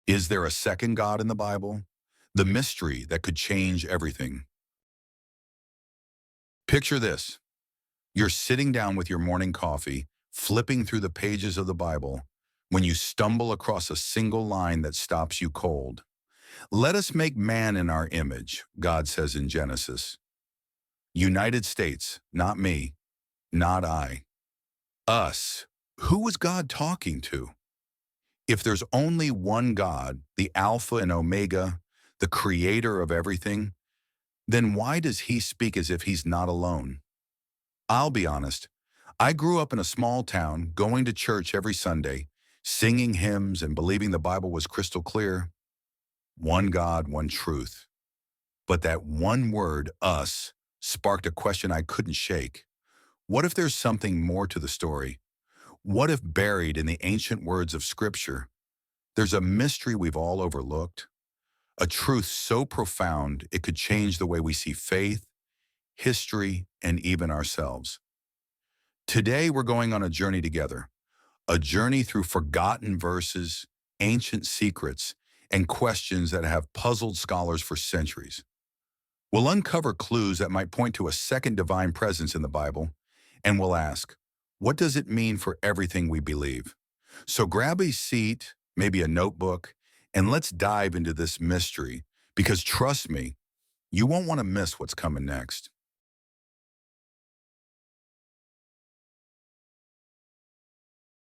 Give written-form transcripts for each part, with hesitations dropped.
Is there a second God in the Bible? The mystery that could change everything. Picture this. You're sitting down with your morning coffee, flipping through the pages of the Bible, when you stumble across a single line that stops you cold. Let us make man in our image, God says in Genesis. United States, not me, not I. Us. Who was God talking to? If there's only one God, the Alpha and Omega, the creator of everything, then why does he speak as if he's not alone? I'll be honest. I grew up in a small town, going to church every Sunday, singing hymns and believing the Bible was crystal clear. One God, one truth. But that one word, us, sparked a question I couldn't shake. What if there's something more to the story? What if buried in the ancient words of Scripture, there's a mystery we've all overlooked? A truth so profound it could change the way we see faith, history, and even ourselves. Today we're going on a journey together, a journey through forgotten verses, ancient secrets, and questions that have puzzled scholars for centuries. We'll uncover clues that might point to a second divine presence in the Bible, and we'll ask, what does it mean for everything we believe? So grab a seat, maybe a notebook, and let's dive into this mystery, because trust me, you won't want to miss what's coming next.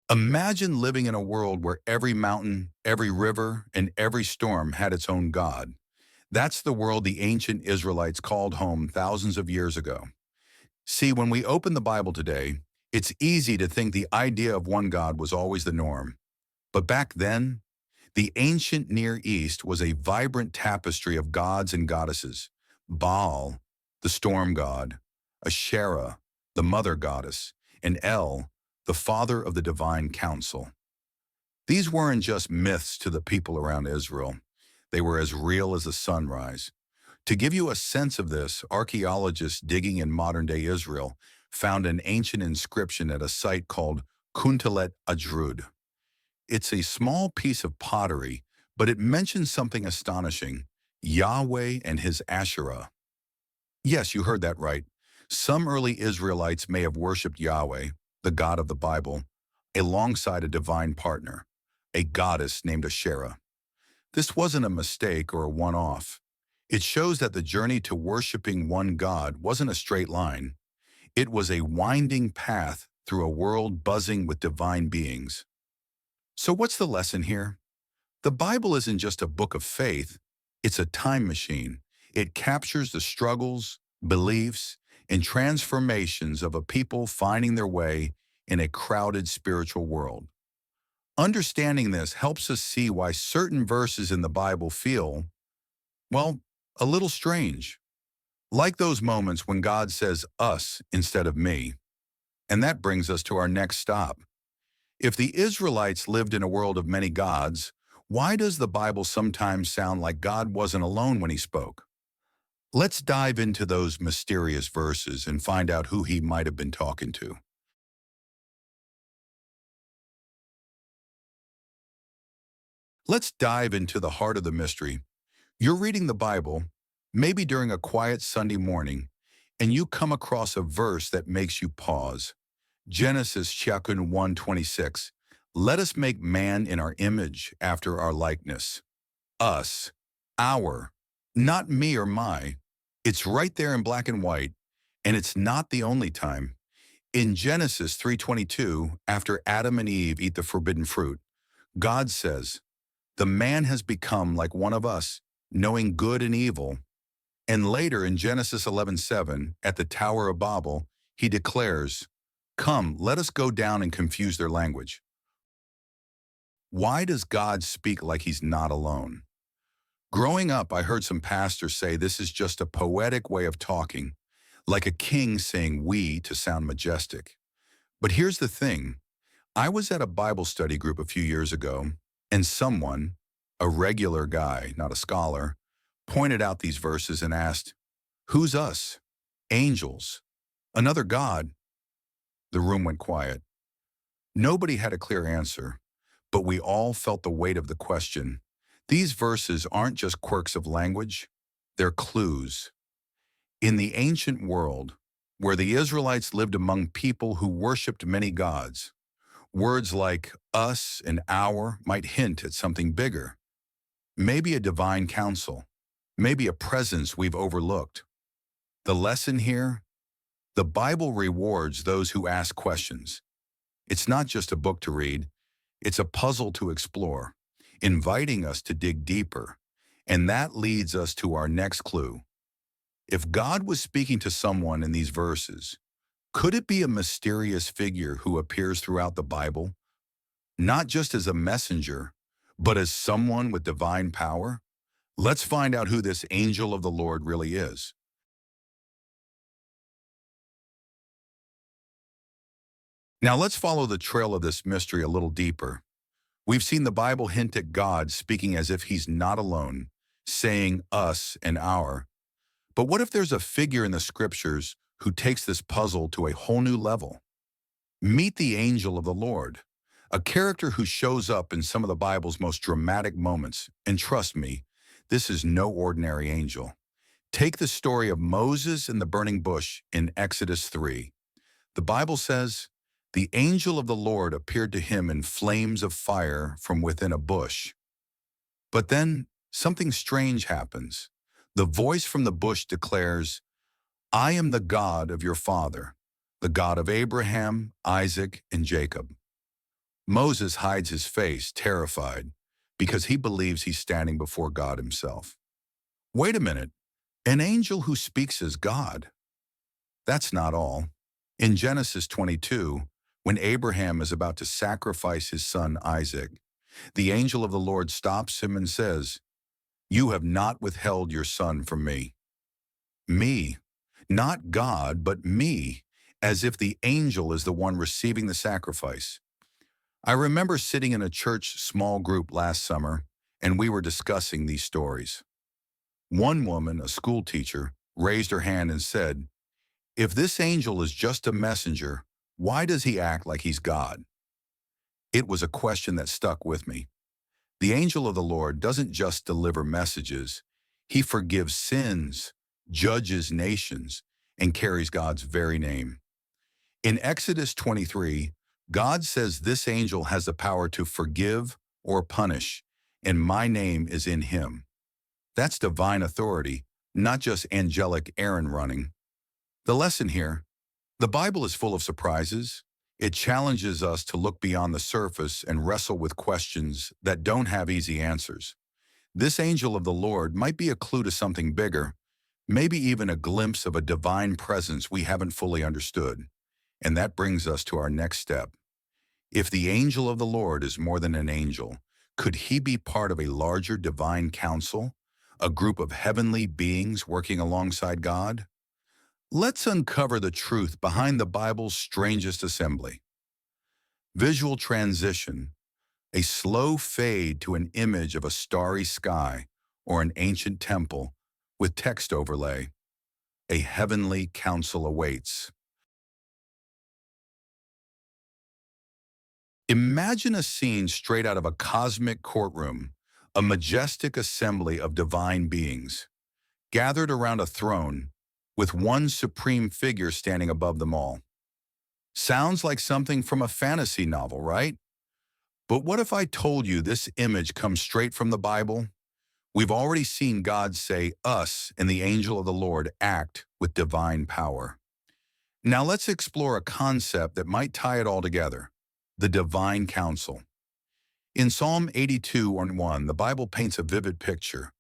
Imagine living in a world where every mountain, every river, and every storm had its own God. That's the world the ancient Israelites called home thousands of years ago. See, when we open the Bible today, it's easy to think the idea of one God was always the norm. But back then, the ancient Near East was a vibrant tapestry of gods and goddesses. Baal, the storm god, Asherah, the mother goddess, and El, the father of the divine council. These weren't just myths to the people around Israel. They were as real as the sunrise. To give you a sense of this, archaeologists digging in modern-day Israel found an ancient inscription at a site called Kuntalet Ajrud. It's a small piece of pottery, but it mentions something astonishing: Yahweh and his Asherah. Yes, you heard that right. Some early Israelites may have worshipped Yahweh, the God of the Bible, alongside a divine partner, a goddess named Asherah. This wasn't a mistake or a one-off. It shows that the journey to worshiping one God wasn't a straight line. It was a winding path through a world buzzing with divine beings. So what's the lesson here? The Bible isn't just a book of faith, it's a time machine. It captures the struggles, beliefs, and transformations of a people finding their way in a crowded spiritual world. Understanding this helps us see why certain verses in the Bible feel, well, a little strange. Like those moments when God says us instead of me. And that brings us to our next stop. If the Israelites lived in a world of many gods, why does the Bible sometimes sound like God wasn't alone when he spoke? Let's dive into those mysterious verses and find out who he might have been talking to. Let's dive into the heart of the mystery. You're reading the Bible, maybe during a quiet Sunday morning, and you come across a verse that makes you pause. Genesis chapter 1:26. Let us make man in our image after our likeness. Us. Our. Not me or my. It's right there in black and white, and it's not the only time. In Genesis 3:22, after Adam and Eve eat the forbidden fruit, God says, the man has become like one of us, knowing good and evil. And later in Genesis 11:7, at the Tower of Babel, he declares, come, let us go down and confuse their language. Why does God speak like he's not alone? Growing up, I heard some pastors say this is just a poetic way of talking, like a king saying we to sound majestic. But here's the thing. I was at a Bible study group a few years ago, and someone, a regular guy, not a scholar, pointed out these verses and asked, who's us? Angels? Another God? The room went quiet. Nobody had a clear answer, but we all felt the weight of the question. These verses aren't just quirks of language, they're clues. In the ancient world, where the Israelites lived among people who worshipped many gods, words like us and our might hint at something bigger. Maybe a divine counsel, maybe a presence we've overlooked. The lesson here? The Bible rewards those who ask questions. It's not just a book to read, it's a puzzle to explore, inviting us to dig deeper. And that leads us to our next clue. If God was speaking to someone in these verses, could it be a mysterious figure who appears throughout the Bible, not just as a messenger, but as someone with divine power? Let's find out who this angel of the Lord really is. Now let's follow the trail of this mystery a little deeper. We've seen the Bible hint at God speaking as if he's not alone, saying us and our. But what if there's a figure in the scriptures who takes this puzzle to a whole new level? Meet the angel of the Lord, a character who shows up in some of the Bible's most dramatic moments. And trust me, this is no ordinary angel. Take the story of Moses and the burning bush in Exodus 3. The Bible says, "The angel of the Lord appeared to him in flames of fire from within a bush." But then something strange happens. The voice from the bush declares, "I am the God of your father, the God of Abraham, Isaac, and Jacob." Moses hides his face, terrified, because he believes he's standing before God himself. Wait a minute, an angel who speaks as God? That's not all. In Genesis 22, when Abraham is about to sacrifice his son Isaac, the angel of the Lord stops him and says, "You have not withheld your son from me." Me, not God, but me, as if the angel is the one receiving the sacrifice. I remember sitting in a church small group last summer, and we were discussing these stories. One woman, a school teacher, raised her hand and said, "If this angel is just a messenger, why does he act like he's God?" It was a question that stuck with me. The angel of the Lord doesn't just deliver messages. He forgives sins, judges nations, and carries God's very name. In Exodus 23, God says this angel has the power to forgive or punish, and my name is in him. That's divine authority, not just angelic errand running. The lesson here: the Bible is full of surprises. It challenges us to look beyond the surface and wrestle with questions that don't have easy answers. This angel of the Lord might be a clue to something bigger, maybe even a glimpse of a divine presence we haven't fully understood. And that brings us to our next step. If the angel of the Lord is more than an angel, could he be part of a larger divine council, a group of heavenly beings working alongside God? Let's uncover the truth behind the Bible's strangest assembly. Visual transition, a slow fade to an image of a starry sky or an ancient temple with text overlay. A heavenly council awaits. Imagine a scene straight out of a cosmic courtroom, a majestic assembly of divine beings, gathered around a throne, with one supreme figure standing above them all. Sounds like something from a fantasy novel, right? But what if I told you this image comes straight from the Bible? We've already seen God say us and the angel of the Lord act with divine power. Now let's explore a concept that might tie it all together: the divine council. In Psalm 82:1, the Bible paints a vivid picture.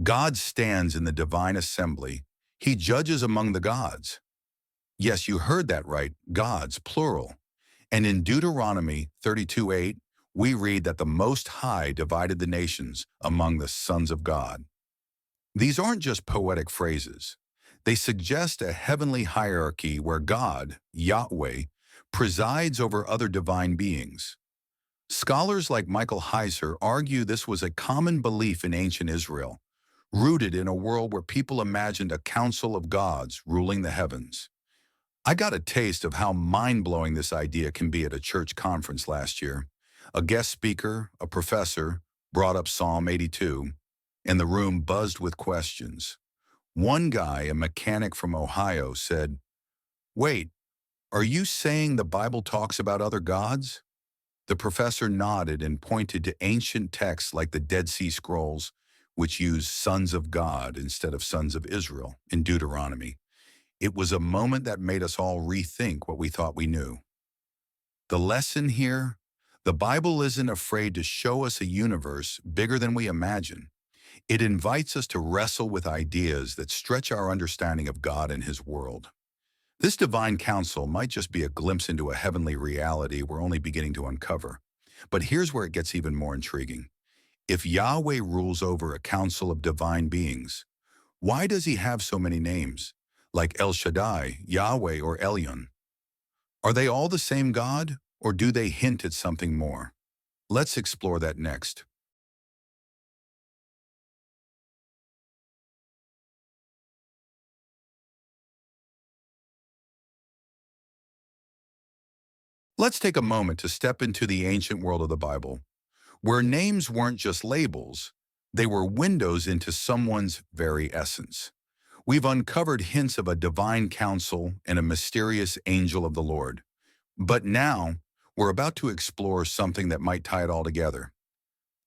God stands in the divine assembly. He judges among the gods. Yes, you heard that right, gods, plural. And in Deuteronomy 32:8, we read that the Most High divided the nations among the sons of God. These aren't just poetic phrases. They suggest a heavenly hierarchy where God, Yahweh, presides over other divine beings. Scholars like Michael Heiser argue this was a common belief in ancient Israel, rooted in a world where people imagined a council of gods ruling the heavens. I got a taste of how mind-blowing this idea can be at a church conference last year. A guest speaker, a professor, brought up Psalm 82, and the room buzzed with questions. One guy, a mechanic from Ohio, said, "Wait, are you saying the Bible talks about other gods?" The professor nodded and pointed to ancient texts like the Dead Sea Scrolls, which use sons of God instead of sons of Israel in Deuteronomy. It was a moment that made us all rethink what we thought we knew. The lesson here, the Bible isn't afraid to show us a universe bigger than we imagine. It invites us to wrestle with ideas that stretch our understanding of God and His world. This divine counsel might just be a glimpse into a heavenly reality we're only beginning to uncover. But here's where it gets even more intriguing. If Yahweh rules over a council of divine beings, why does He have so many names, like El Shaddai, Yahweh, or Elyon? Are they all the same God, or do they hint at something more? Let's explore that next. Let's take a moment to step into the ancient world of the Bible, where names weren't just labels, they were windows into someone's very essence. We've uncovered hints of a divine counsel and a mysterious angel of the Lord. But now, we're about to explore something that might tie it all together: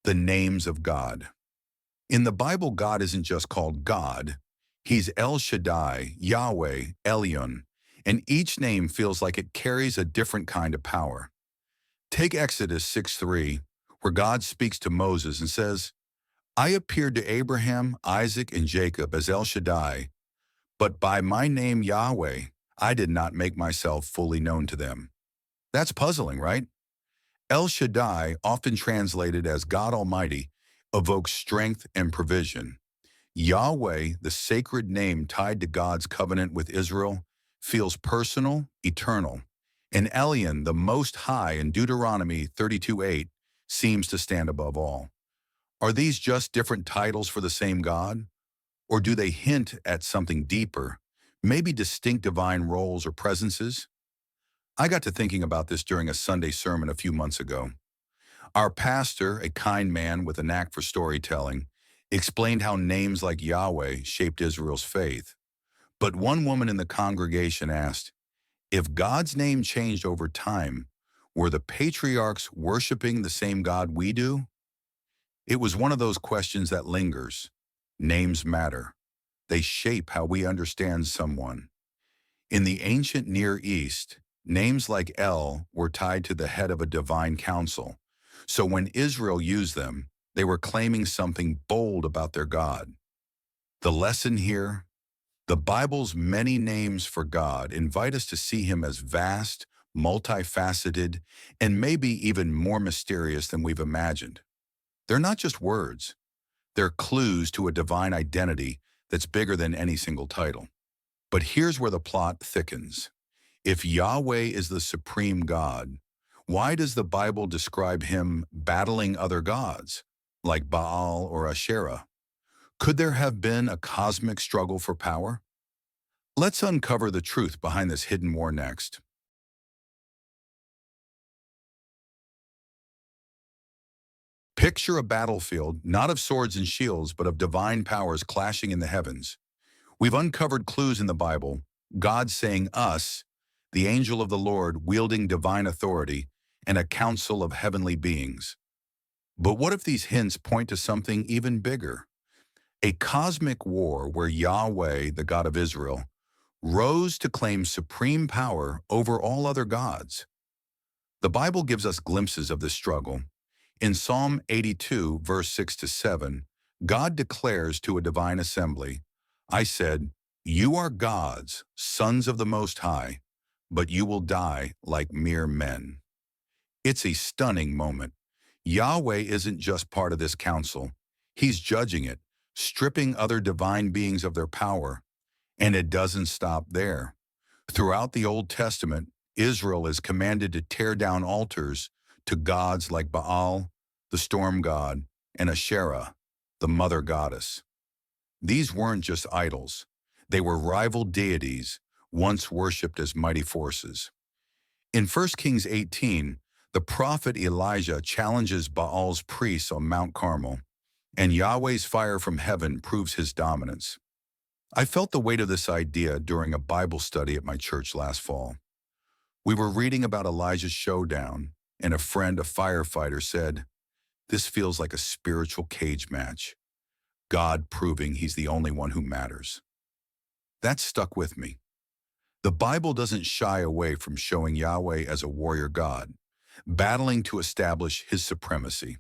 the names of God. In the Bible, God isn't just called God. He's El Shaddai, Yahweh, Elyon, and each name feels like it carries a different kind of power. Take Exodus 6:3, where God speaks to Moses and says, "I appeared to Abraham, Isaac, and Jacob as El Shaddai, but by my name Yahweh, I did not make myself fully known to them." That's puzzling, right? El Shaddai, often translated as God Almighty, evokes strength and provision. Yahweh, the sacred name tied to God's covenant with Israel, feels personal, eternal. And Elyon, the Most High in Deuteronomy 32:8, seems to stand above all. Are these just different titles for the same God? Or do they hint at something deeper, maybe distinct divine roles or presences? I got to thinking about this during a Sunday sermon a few months ago. Our pastor, a kind man with a knack for storytelling, explained how names like Yahweh shaped Israel's faith. But one woman in the congregation asked, if God's name changed over time, were the patriarchs worshiping the same God we do? It was one of those questions that lingers. Names matter. They shape how we understand someone. In the ancient Near East, names like El were tied to the head of a divine council. So when Israel used them, they were claiming something bold about their God. The lesson here: the Bible's many names for God invite us to see Him as vast, multifaceted, and maybe even more mysterious than we've imagined. They're not just words. They're clues to a divine identity that's bigger than any single title. But here's where the plot thickens. If Yahweh is the supreme God, why does the Bible describe Him battling other gods, like Baal or Asherah? Could there have been a cosmic struggle for power? Let's uncover the truth behind this hidden war next. Picture a battlefield, not of swords and shields, but of divine powers clashing in the heavens. We've uncovered clues in the Bible, God saying us, the angel of the Lord wielding divine authority, and a council of heavenly beings. But what if these hints point to something even bigger? A cosmic war where Yahweh, the God of Israel, rose to claim supreme power over all other gods. The Bible gives us glimpses of this struggle. In Psalm 82, verse 6 to 7, God declares to a divine assembly, "I said, you are gods, sons of the Most High, but you will die like mere men." It's a stunning moment. Yahweh isn't just part of this council. He's judging it, stripping other divine beings of their power. And it doesn't stop there. Throughout the Old Testament, Israel is commanded to tear down altars to gods like Baal, the storm god, and Asherah, the mother goddess. These weren't just idols. They were rival deities, once worshipped as mighty forces. In 1 Kings 18, The prophet Elijah challenges Baal's priests on Mount Carmel, and Yahweh's fire from heaven proves his dominance. I felt the weight of this idea during a Bible study at my church last fall. We were reading about Elijah's showdown, and a friend, a firefighter, said, "This feels like a spiritual cage match, God proving he's the only one who matters." That stuck with me. The Bible doesn't shy away from showing Yahweh as a warrior God, battling to establish his supremacy.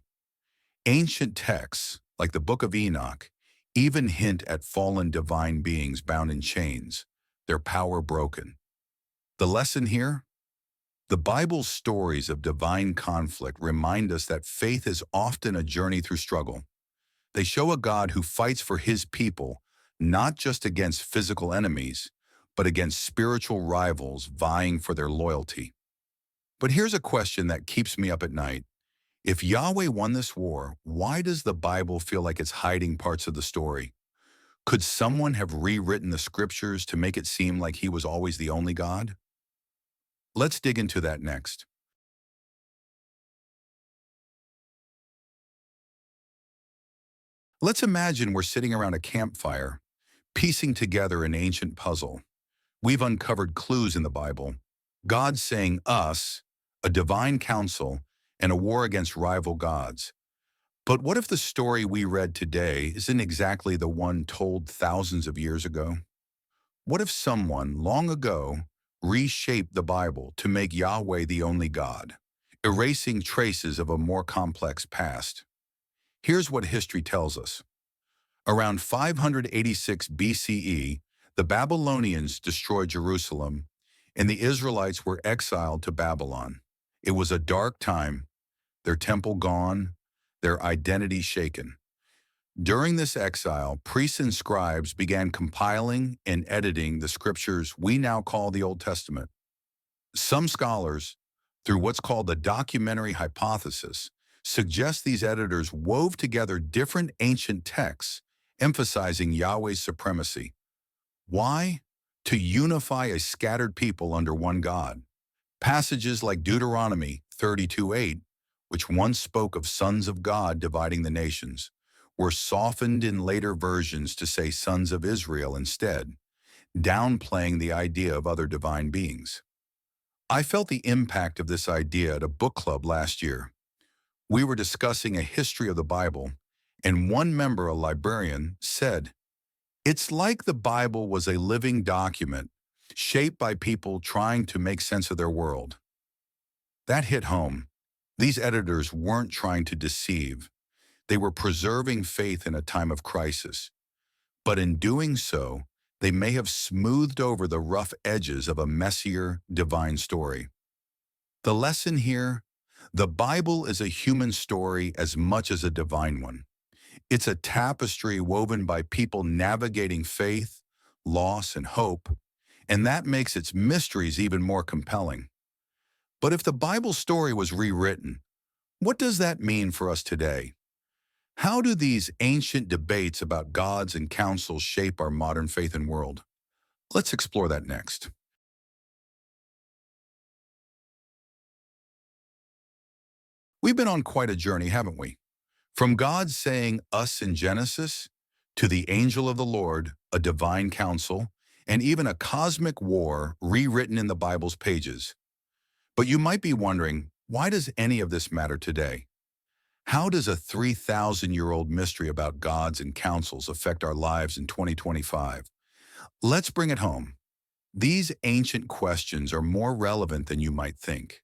Ancient texts, like the Book of Enoch, even hint at fallen divine beings bound in chains, their power broken. The lesson here? The Bible's stories of divine conflict remind us that faith is often a journey through struggle. They show a God who fights for his people, not just against physical enemies, but against spiritual rivals vying for their loyalty. But here's a question that keeps me up at night. If Yahweh won this war, why does the Bible feel like it's hiding parts of the story? Could someone have rewritten the scriptures to make it seem like he was always the only God? Let's dig into that next. Let's imagine we're sitting around a campfire, piecing together an ancient puzzle. We've uncovered clues in the Bible. God saying us, a divine council, and a war against rival gods. But what if the story we read today isn't exactly the one told thousands of years ago? What if someone, long ago, reshaped the Bible to make Yahweh the only God, erasing traces of a more complex past? Here's what history tells us. Around 586 BCE, the Babylonians destroyed Jerusalem, and the Israelites were exiled to Babylon. It was a dark time, their temple gone, their identity shaken. During this exile, priests and scribes began compiling and editing the scriptures we now call the Old Testament. Some scholars, through what's called the documentary hypothesis, suggest these editors wove together different ancient texts, emphasizing Yahweh's supremacy. Why? To unify a scattered people under one God. Passages like Deuteronomy 32:8, which once spoke of sons of God dividing the nations, were softened in later versions to say sons of Israel instead, downplaying the idea of other divine beings. I felt the impact of this idea at a book club last year. We were discussing a history of the Bible, and one member, a librarian, said, "It's like the Bible was a living document, shaped by people trying to make sense of their world." That hit home. These editors weren't trying to deceive. They were preserving faith in a time of crisis. But in doing so, they may have smoothed over the rough edges of a messier, divine story. The lesson here? The Bible is a human story as much as a divine one. It's a tapestry woven by people navigating faith, loss, and hope, and that makes its mysteries even more compelling. But if the Bible story was rewritten, what does that mean for us today? How do these ancient debates about gods and councils shape our modern faith and world? Let's explore that next. We've been on quite a journey, haven't we? From God saying us in Genesis, to the angel of the Lord, a divine council, and even a cosmic war rewritten in the Bible's pages. But you might be wondering, why does any of this matter today? How does a 3,000-year-old mystery about gods and councils affect our lives in 2025? Let's bring it home. These ancient questions are more relevant than you might think.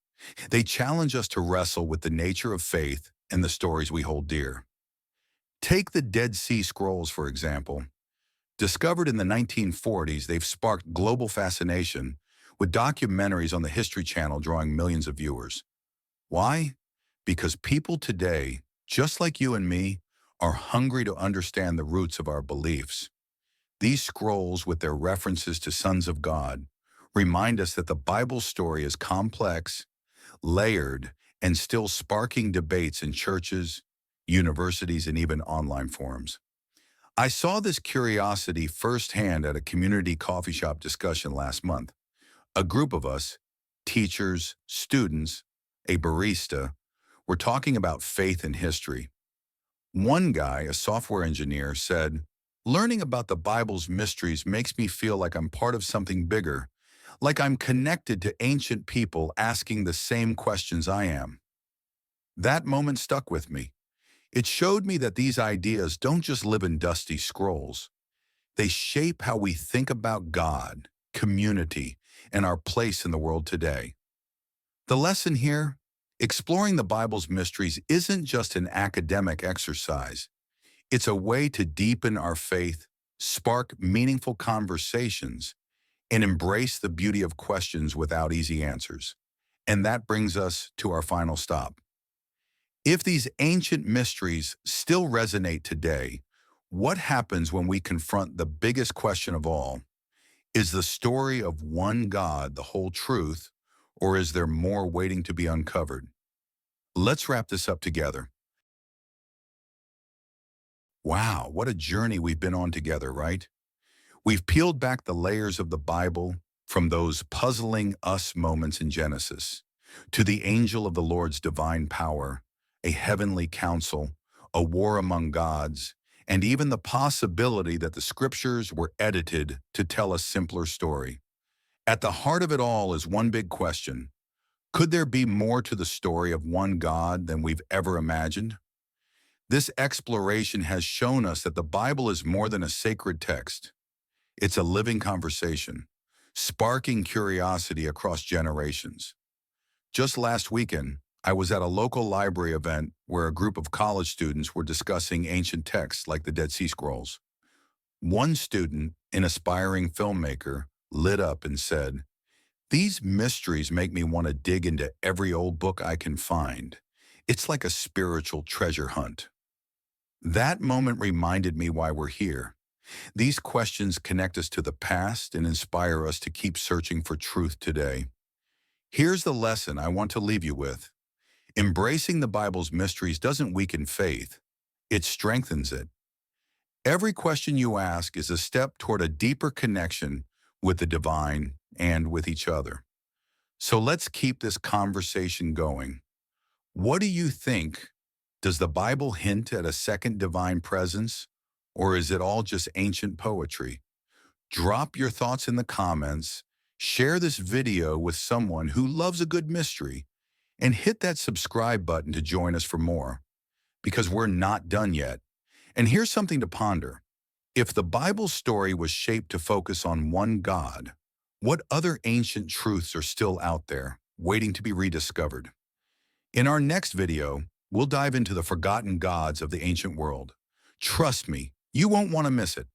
They challenge us to wrestle with the nature of faith and the stories we hold dear. Take the Dead Sea Scrolls, for example. Discovered in the 1940s, they've sparked global fascination, with documentaries on the History Channel drawing millions of viewers. Why? Because people today, just like you and me, are hungry to understand the roots of our beliefs. These scrolls, with their references to sons of God, remind us that the Bible story is complex, layered, and still sparking debates in churches, universities, and even online forums. I saw this curiosity firsthand at a community coffee shop discussion last month. A group of us, teachers, students, a barista, were talking about faith and history. One guy, a software engineer, said, "Learning about the Bible's mysteries makes me feel like I'm part of something bigger, like I'm connected to ancient people asking the same questions I am." That moment stuck with me. It showed me that these ideas don't just live in dusty scrolls. They shape how we think about God, community, and our place in the world today. The lesson here, exploring the Bible's mysteries isn't just an academic exercise. It's a way to deepen our faith, spark meaningful conversations, and embrace the beauty of questions without easy answers. And that brings us to our final stop. If these ancient mysteries still resonate today, what happens when we confront the biggest question of all? Is the story of one God the whole truth, or is there more waiting to be uncovered? Let's wrap this up together. Wow, what a journey we've been on together, right? We've peeled back the layers of the Bible, from those puzzling us moments in Genesis to the angel of the Lord's divine power, a heavenly council, a war among gods, and even the possibility that the scriptures were edited to tell a simpler story. At the heart of it all is one big question. Could there be more to the story of one God than we've ever imagined? This exploration has shown us that the Bible is more than a sacred text. It's a living conversation, sparking curiosity across generations. Just last weekend, I was at a local library event where a group of college students were discussing ancient texts like the Dead Sea Scrolls. One student, an aspiring filmmaker, lit up and said, "These mysteries make me want to dig into every old book I can find. It's like a spiritual treasure hunt." That moment reminded me why we're here. These questions connect us to the past and inspire us to keep searching for truth today. Here's the lesson I want to leave you with. Embracing the Bible's mysteries doesn't weaken faith, it strengthens it. Every question you ask is a step toward a deeper connection with the divine and with each other. So let's keep this conversation going. What do you think? Does the Bible hint at a second divine presence, or is it all just ancient poetry? Drop your thoughts in the comments, share this video with someone who loves a good mystery, and hit that subscribe button to join us for more, because we're not done yet. And here's something to ponder. If the Bible story was shaped to focus on one God, what other ancient truths are still out there, waiting to be rediscovered? In our next video, we'll dive into the forgotten gods of the ancient world. Trust me, you won't want to miss it.